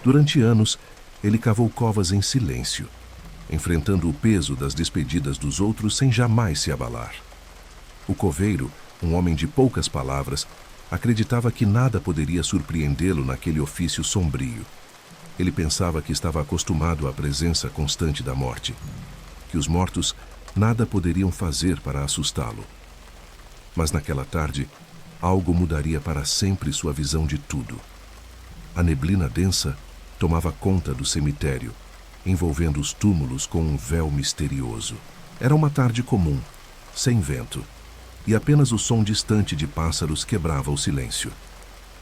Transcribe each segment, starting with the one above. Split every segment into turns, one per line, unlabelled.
Durante anos, ele cavou covas em silêncio, enfrentando o peso das despedidas dos outros sem jamais se abalar. O coveiro, um homem de poucas palavras, acreditava que nada poderia surpreendê-lo naquele ofício sombrio. Ele pensava que estava acostumado à presença constante da morte, que os mortos nada poderiam fazer para assustá-lo. Mas naquela tarde, algo mudaria para sempre sua visão de tudo. A neblina densa tomava conta do cemitério, envolvendo os túmulos com um véu misterioso. Era uma tarde comum, sem vento, e apenas o som distante de pássaros quebrava o silêncio.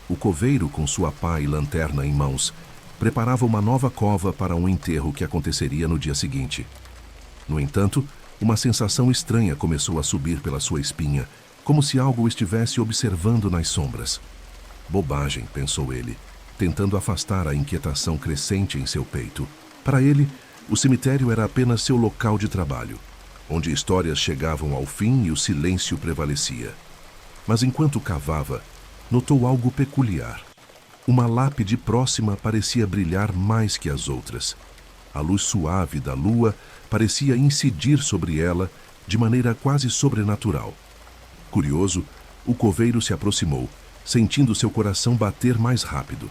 O coveiro, com sua pá e lanterna em mãos, preparava uma nova cova para um enterro que aconteceria no dia seguinte. No entanto, uma sensação estranha começou a subir pela sua espinha, como se algo o estivesse observando nas sombras. Bobagem, pensou ele, tentando afastar a inquietação crescente em seu peito. Para ele, o cemitério era apenas seu local de trabalho, onde histórias chegavam ao fim e o silêncio prevalecia. Mas enquanto cavava, notou algo peculiar. Uma lápide próxima parecia brilhar mais que as outras. A luz suave da lua parecia incidir sobre ela de maneira quase sobrenatural. Curioso, o coveiro se aproximou, sentindo seu coração bater mais rápido.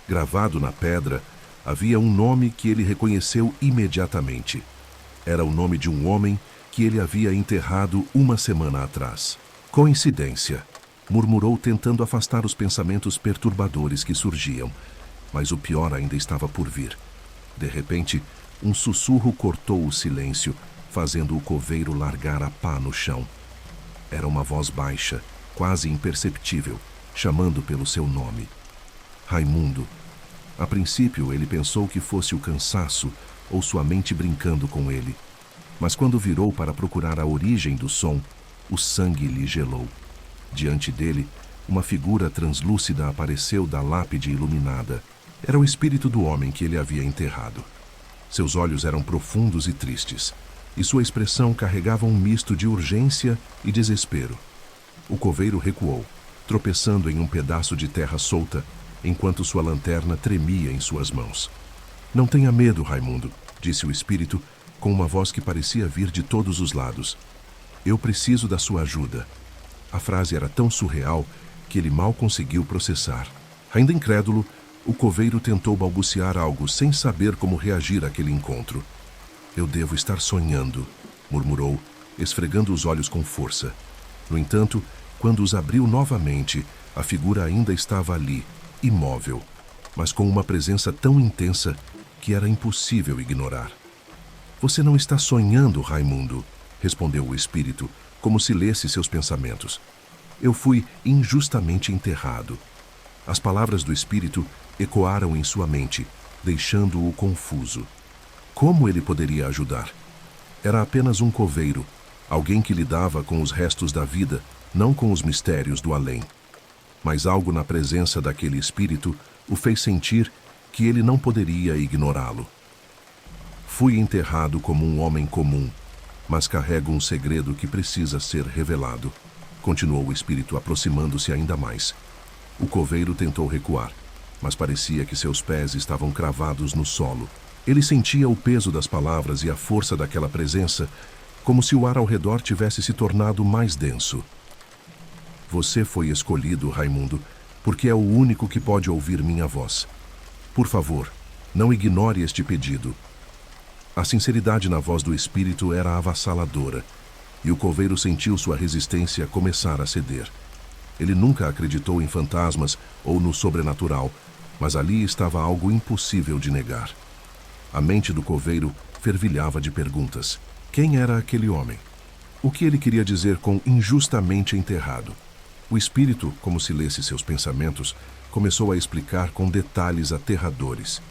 Gravado na pedra, havia um nome que ele reconheceu imediatamente. Era o nome de um homem que ele havia enterrado uma semana atrás. Coincidência, murmurou, tentando afastar os pensamentos perturbadores que surgiam, mas o pior ainda estava por vir. De repente, um sussurro cortou o silêncio, fazendo o coveiro largar a pá no chão. Era uma voz baixa, quase imperceptível, chamando pelo seu nome. Raimundo. A princípio, ele pensou que fosse o cansaço ou sua mente brincando com ele. Mas quando virou para procurar a origem do som, o sangue lhe gelou. Diante dele, uma figura translúcida apareceu da lápide iluminada. Era o espírito do homem que ele havia enterrado. Seus olhos eram profundos e tristes, e sua expressão carregava um misto de urgência e desespero. O coveiro recuou, tropeçando em um pedaço de terra solta, enquanto sua lanterna tremia em suas mãos. "Não tenha medo, Raimundo", disse o espírito, com uma voz que parecia vir de todos os lados. "Eu preciso da sua ajuda." A frase era tão surreal que ele mal conseguiu processar. Ainda incrédulo, o coveiro tentou balbuciar algo sem saber como reagir àquele encontro. "Eu devo estar sonhando", murmurou, esfregando os olhos com força. No entanto, quando os abriu novamente, a figura ainda estava ali, imóvel, mas com uma presença tão intensa que era impossível ignorar. "Você não está sonhando, Raimundo", respondeu o espírito, como se lesse seus pensamentos. "Eu fui injustamente enterrado." As palavras do espírito ecoaram em sua mente, deixando-o confuso. Como ele poderia ajudar? Era apenas um coveiro, alguém que lidava com os restos da vida, não com os mistérios do além. Mas algo na presença daquele espírito o fez sentir que ele não poderia ignorá-lo. "Fui enterrado como um homem comum, mas carrego um segredo que precisa ser revelado", continuou o espírito, aproximando-se ainda mais. O coveiro tentou recuar, mas parecia que seus pés estavam cravados no solo. Ele sentia o peso das palavras e a força daquela presença, como se o ar ao redor tivesse se tornado mais denso. "Você foi escolhido, Raimundo, porque é o único que pode ouvir minha voz. Por favor, não ignore este pedido." A sinceridade na voz do espírito era avassaladora, e o coveiro sentiu sua resistência começar a ceder. Ele nunca acreditou em fantasmas ou no sobrenatural, mas ali estava algo impossível de negar. A mente do coveiro fervilhava de perguntas. Quem era aquele homem? O que ele queria dizer com injustamente enterrado? O espírito, como se lesse seus pensamentos, começou a explicar com detalhes aterradores.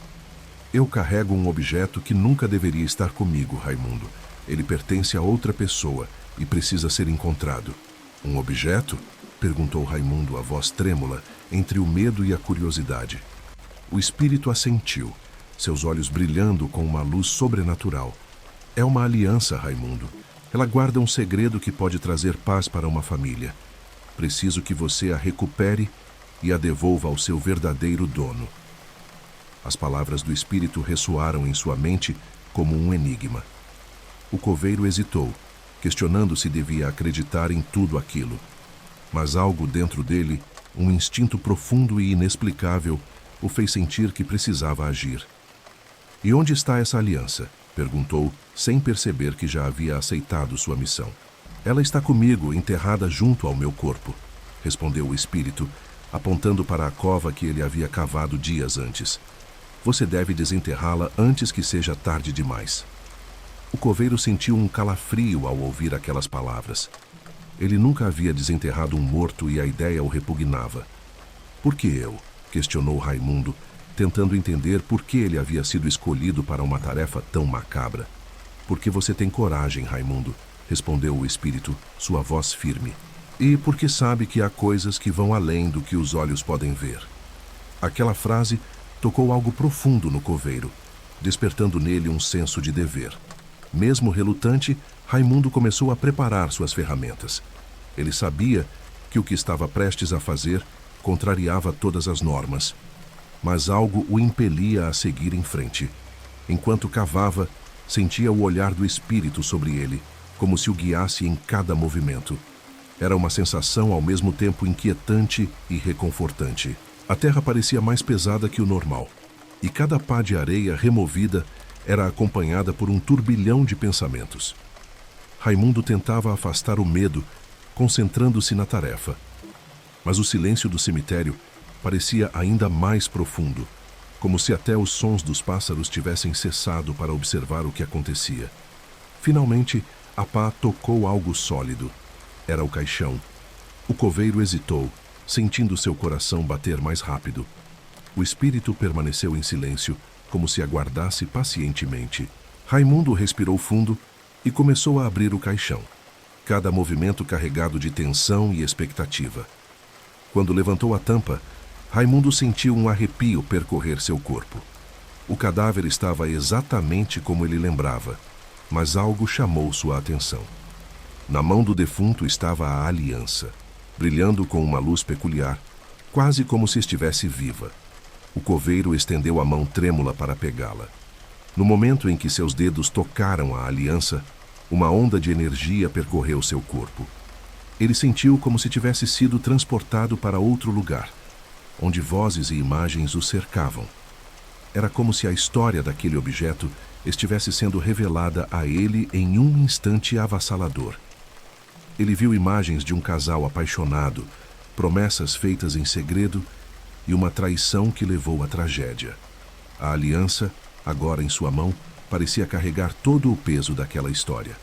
"Eu carrego um objeto que nunca deveria estar comigo, Raimundo. Ele pertence a outra pessoa e precisa ser encontrado." "Um objeto?" perguntou Raimundo, a voz trêmula, entre o medo e a curiosidade. O espírito assentiu, seus olhos brilhando com uma luz sobrenatural. "É uma aliança, Raimundo. Ela guarda um segredo que pode trazer paz para uma família. Preciso que você a recupere e a devolva ao seu verdadeiro dono." As palavras do espírito ressoaram em sua mente como um enigma. O coveiro hesitou, questionando se devia acreditar em tudo aquilo. Mas algo dentro dele, um instinto profundo e inexplicável, o fez sentir que precisava agir. "E onde está essa aliança?" perguntou, sem perceber que já havia aceitado sua missão. "Ela está comigo, enterrada junto ao meu corpo", respondeu o espírito, apontando para a cova que ele havia cavado dias antes. "Você deve desenterrá-la antes que seja tarde demais." O coveiro sentiu um calafrio ao ouvir aquelas palavras. Ele nunca havia desenterrado um morto e a ideia o repugnava. "Por que eu?" questionou Raimundo, tentando entender por que ele havia sido escolhido para uma tarefa tão macabra. "Porque você tem coragem, Raimundo", respondeu o espírito, sua voz firme. "E porque sabe que há coisas que vão além do que os olhos podem ver." Aquela frase tocou algo profundo no coveiro, despertando nele um senso de dever. Mesmo relutante, Raimundo começou a preparar suas ferramentas. Ele sabia que o que estava prestes a fazer contrariava todas as normas, mas algo o impelia a seguir em frente. Enquanto cavava, sentia o olhar do espírito sobre ele, como se o guiasse em cada movimento. Era uma sensação ao mesmo tempo inquietante e reconfortante. A terra parecia mais pesada que o normal, e cada pá de areia removida era acompanhada por um turbilhão de pensamentos. Raimundo tentava afastar o medo, concentrando-se na tarefa. Mas o silêncio do cemitério parecia ainda mais profundo, como se até os sons dos pássaros tivessem cessado para observar o que acontecia. Finalmente, a pá tocou algo sólido. Era o caixão. O coveiro hesitou, sentindo seu coração bater mais rápido. O espírito permaneceu em silêncio, como se aguardasse pacientemente. Raimundo respirou fundo e começou a abrir o caixão, cada movimento carregado de tensão e expectativa. Quando levantou a tampa, Raimundo sentiu um arrepio percorrer seu corpo. O cadáver estava exatamente como ele lembrava, mas algo chamou sua atenção. Na mão do defunto estava a aliança, brilhando com uma luz peculiar, quase como se estivesse viva. O coveiro estendeu a mão trêmula para pegá-la. No momento em que seus dedos tocaram a aliança, uma onda de energia percorreu seu corpo. Ele sentiu como se tivesse sido transportado para outro lugar, onde vozes e imagens o cercavam. Era como se a história daquele objeto estivesse sendo revelada a ele em um instante avassalador. Ele viu imagens de um casal apaixonado, promessas feitas em segredo e uma traição que levou à tragédia. A aliança, agora em sua mão, parecia carregar todo o peso daquela história.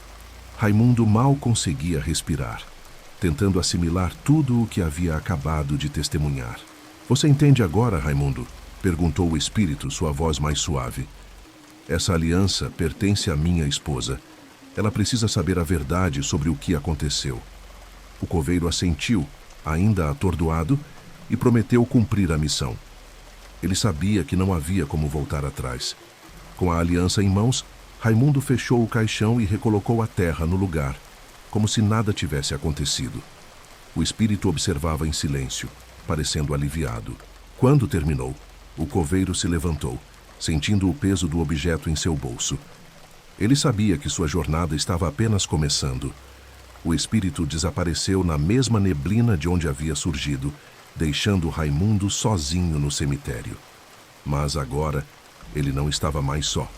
Raimundo mal conseguia respirar, tentando assimilar tudo o que havia acabado de testemunhar. "Você entende agora, Raimundo?" perguntou o espírito, sua voz mais suave. "Essa aliança pertence à minha esposa. Ela precisa saber a verdade sobre o que aconteceu." O coveiro assentiu, ainda atordoado, e prometeu cumprir a missão. Ele sabia que não havia como voltar atrás. Com a aliança em mãos, Raimundo fechou o caixão e recolocou a terra no lugar, como se nada tivesse acontecido. O espírito observava em silêncio, parecendo aliviado. Quando terminou, o coveiro se levantou, sentindo o peso do objeto em seu bolso. Ele sabia que sua jornada estava apenas começando. O espírito desapareceu na mesma neblina de onde havia surgido, deixando Raimundo sozinho no cemitério. Mas agora, ele não estava mais só.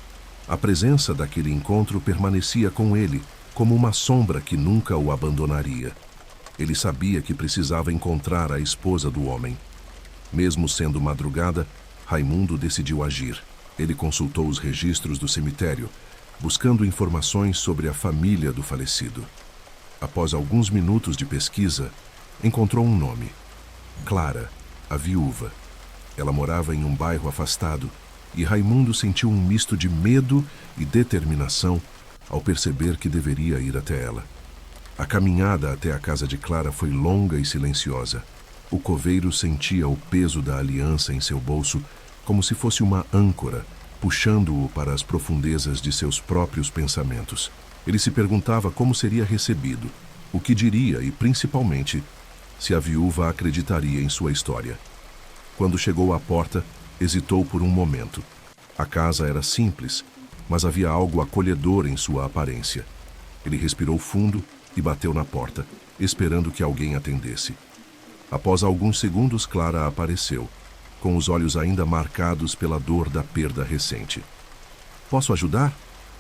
A presença daquele encontro permanecia com ele, como uma sombra que nunca o abandonaria. Ele sabia que precisava encontrar a esposa do homem. Mesmo sendo madrugada, Raimundo decidiu agir. Ele consultou os registros do cemitério, buscando informações sobre a família do falecido. Após alguns minutos de pesquisa, encontrou um nome: Clara, a viúva. Ela morava em um bairro afastado, e Raimundo sentiu um misto de medo e determinação ao perceber que deveria ir até ela. A caminhada até a casa de Clara foi longa e silenciosa. O coveiro sentia o peso da aliança em seu bolso, como se fosse uma âncora, puxando-o para as profundezas de seus próprios pensamentos. Ele se perguntava como seria recebido, o que diria e, principalmente, se a viúva acreditaria em sua história. Quando chegou à porta, Hesitou por um momento. A casa era simples, mas havia algo acolhedor em sua aparência. Ele respirou fundo e bateu na porta, esperando que alguém atendesse. Após alguns segundos, Clara apareceu, com os olhos ainda marcados pela dor da perda recente. "Posso ajudar?"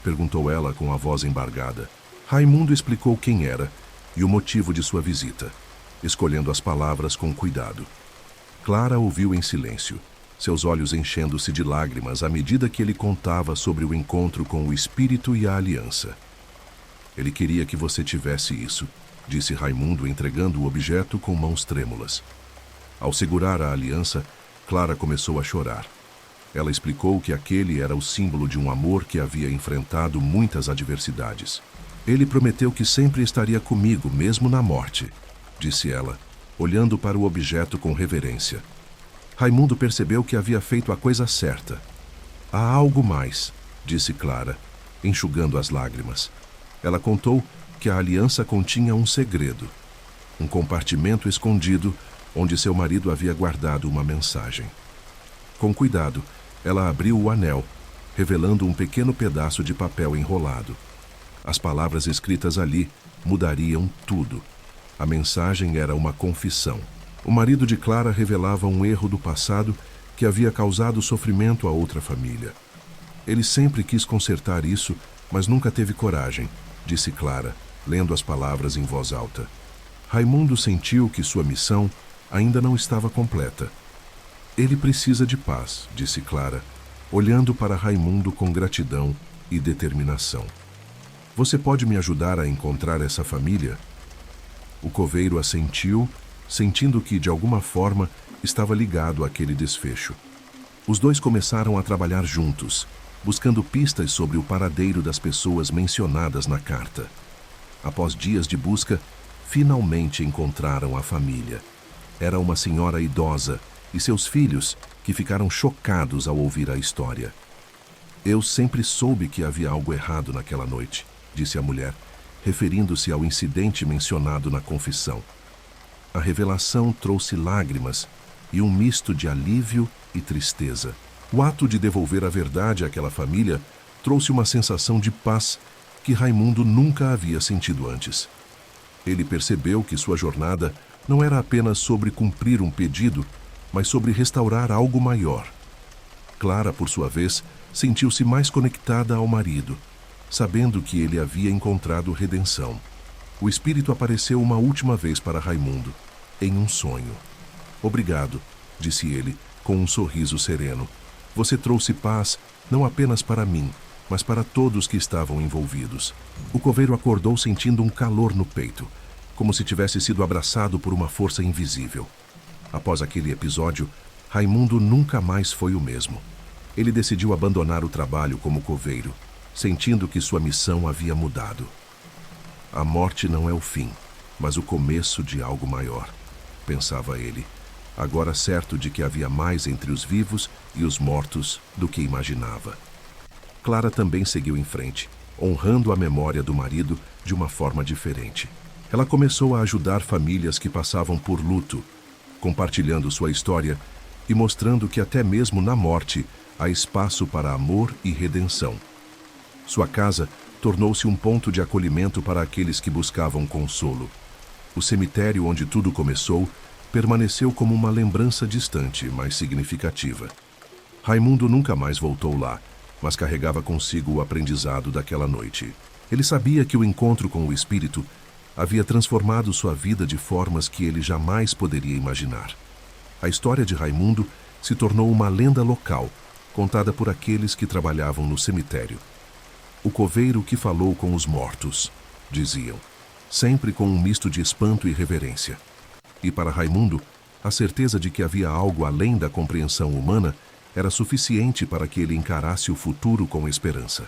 perguntou ela com a voz embargada. Raimundo explicou quem era e o motivo de sua visita, escolhendo as palavras com cuidado. Clara ouviu em silêncio, seus olhos enchendo-se de lágrimas à medida que ele contava sobre o encontro com o espírito e a aliança. "Ele queria que você tivesse isso", disse Raimundo, entregando o objeto com mãos trêmulas. Ao segurar a aliança, Clara começou a chorar. Ela explicou que aquele era o símbolo de um amor que havia enfrentado muitas adversidades. "Ele prometeu que sempre estaria comigo, mesmo na morte", disse ela, olhando para o objeto com reverência. Raimundo percebeu que havia feito a coisa certa. "Há algo mais", disse Clara, enxugando as lágrimas. Ela contou que a aliança continha um segredo, um compartimento escondido onde seu marido havia guardado uma mensagem. Com cuidado, ela abriu o anel, revelando um pequeno pedaço de papel enrolado. As palavras escritas ali mudariam tudo. A mensagem era uma confissão. O marido de Clara revelava um erro do passado que havia causado sofrimento a outra família. "Ele sempre quis consertar isso, mas nunca teve coragem", disse Clara, lendo as palavras em voz alta. Raimundo sentiu que sua missão ainda não estava completa. "Ele precisa de paz", disse Clara, olhando para Raimundo com gratidão e determinação. "Você pode me ajudar a encontrar essa família?" O coveiro assentiu, sentindo que, de alguma forma, estava ligado àquele desfecho. Os dois começaram a trabalhar juntos, buscando pistas sobre o paradeiro das pessoas mencionadas na carta. Após dias de busca, finalmente encontraram a família. Era uma senhora idosa e seus filhos, que ficaram chocados ao ouvir a história. "Eu sempre soube que havia algo errado naquela noite", disse a mulher, referindo-se ao incidente mencionado na confissão. A revelação trouxe lágrimas e um misto de alívio e tristeza. O ato de devolver a verdade àquela família trouxe uma sensação de paz que Raimundo nunca havia sentido antes. Ele percebeu que sua jornada não era apenas sobre cumprir um pedido, mas sobre restaurar algo maior. Clara, por sua vez, sentiu-se mais conectada ao marido, sabendo que ele havia encontrado redenção. O espírito apareceu uma última vez para Raimundo, em um sonho. "Obrigado", disse ele, com um sorriso sereno. "Você trouxe paz não apenas para mim, mas para todos que estavam envolvidos." O coveiro acordou sentindo um calor no peito, como se tivesse sido abraçado por uma força invisível. Após aquele episódio, Raimundo nunca mais foi o mesmo. Ele decidiu abandonar o trabalho como coveiro, sentindo que sua missão havia mudado. "A morte não é o fim, mas o começo de algo maior", pensava ele, agora certo de que havia mais entre os vivos e os mortos do que imaginava. Clara também seguiu em frente, honrando a memória do marido de uma forma diferente. Ela começou a ajudar famílias que passavam por luto, compartilhando sua história e mostrando que até mesmo na morte há espaço para amor e redenção. Sua casa tornou-se um ponto de acolhimento para aqueles que buscavam consolo. O cemitério onde tudo começou permaneceu como uma lembrança distante, mas significativa. Raimundo nunca mais voltou lá, mas carregava consigo o aprendizado daquela noite. Ele sabia que o encontro com o espírito havia transformado sua vida de formas que ele jamais poderia imaginar. A história de Raimundo se tornou uma lenda local, contada por aqueles que trabalhavam no cemitério. "O coveiro que falou com os mortos", diziam, sempre com um misto de espanto e reverência. E para Raimundo, a certeza de que havia algo além da compreensão humana era suficiente para que ele encarasse o futuro com esperança.